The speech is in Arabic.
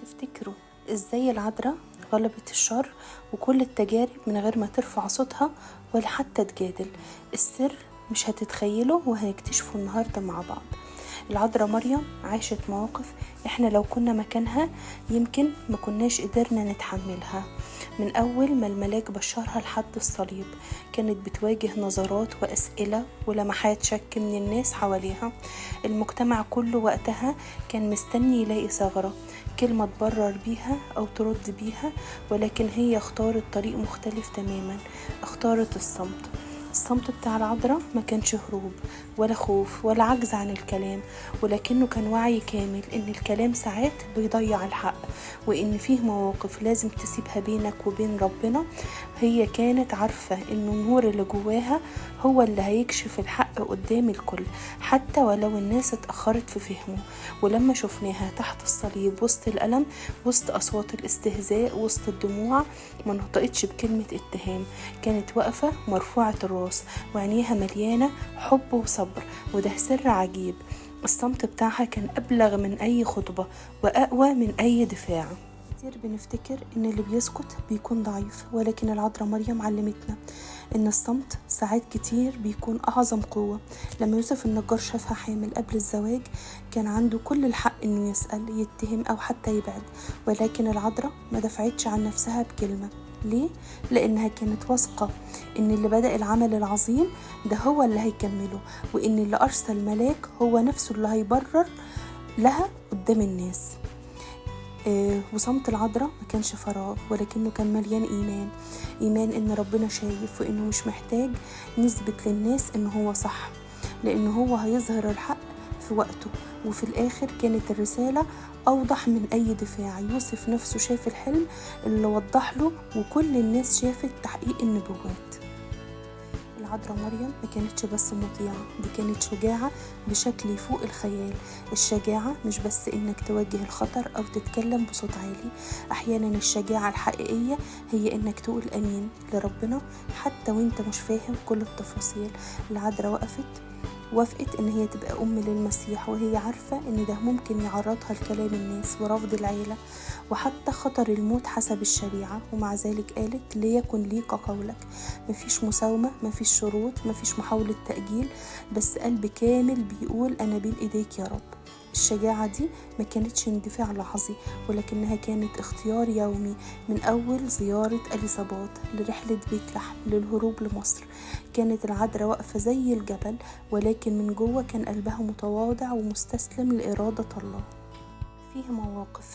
تفتكروا ازاي العذراء غلبت الشر وكل التجارب من غير ما ترفع صوتها ولا حتى تجادل؟ السر مش هتتخيله وهنكتشفه النهاردة مع بعض. العذراء مريم عاشت مواقف احنا لو كنا مكانها يمكن ما كناش قدرنا نتحملها. من اول ما الملاك بشرها لحد الصليب كانت بتواجه نظرات واسئلة ولمحات شك من الناس حواليها. المجتمع كله وقتها كان مستني يلاقي ثغرة، كلمة تبرر بيها او ترد بيها، ولكن هي اختارت طريق مختلف تماما، اختارت الصمت بتاع العذراء ما كانش هروب ولا خوف ولا عجز عن الكلام، ولكنه كان وعي كامل ان الكلام ساعات بيضيع الحق، وان فيه مواقف لازم تسيبها بينك وبين ربنا. هي كانت عارفة ان النور اللي جواها هو اللي هيكشف الحق قدام الكل، حتى ولو الناس اتأخرت في فهمه. ولما شفناها تحت الصليب وسط الألم، وسط أصوات الاستهزاء، وسط الدموع، ما نطقتش بكلمة اتهام، كانت واقفة مرفوعة الراس وعينيها مليانة حب وصبر. وده سر عجيب، الصمت بتاعها كان أبلغ من أي خطبة وأقوى من أي دفاع. كتير بنفتكر ان اللي بيسكت بيكون ضعيف، ولكن العذراء مريم علمتنا ان الصمت ساعات كتير بيكون اعظم قوة. لما يوسف النجار شافها حامل قبل الزواج كان عنده كل الحق انه يسأل، يتهم او حتى يبعد، ولكن العذراء ما دفعتش عن نفسها بكلمة. ليه؟ لانها كانت واثقة ان اللي بدأ العمل العظيم ده هو اللي هيكمله، وان اللي ارسل ملاك هو نفسه اللي هيبرر لها قدام الناس. وصمت العذراء ما كانش فراغ، ولكنه كان مليان إيمان إن ربنا شايف، وإنه مش محتاج نثبت للناس إنه هو صح، لأنه هو هيظهر الحق في وقته. وفي الآخر كانت الرسالة أوضح من أي دفاع. يوسف نفسه شاف الحلم اللي وضح له، وكل الناس شافت تحقيق النبوات. العذراء مريم ما كانتش بس مطيعة، دي كانت شجاعة بشكل يفوق الخيال. الشجاعة مش بس انك تواجه الخطر او تتكلم بصوت عالي، احيانا الشجاعة الحقيقية هي انك تقول امين لربنا حتى وانت مش فاهم كل التفاصيل. العذراء وافقت ان هي تبقى ام للمسيح، وهي عارفة ان ده ممكن يعرضها لكلام الناس ورفض العيلة وحتى خطر الموت حسب الشريعة، ومع ذلك قالت ليكن ليك قولك. مفيش مساومة، مفيش شروط، مفيش محاولة تأجيل، بس قلب كامل بيقول انا بين ايديك يا رب. الشجاعة دي ما كانتش اندفاع لحظي، ولكنها كانت اختيار يومي، من أول زيارة إليصابات لرحلة بيت لحم للهروب لمصر. كانت العذراء واقفة زي الجبل، ولكن من جوه كان قلبها متواضع ومستسلم لإرادة الله. فيه مواقف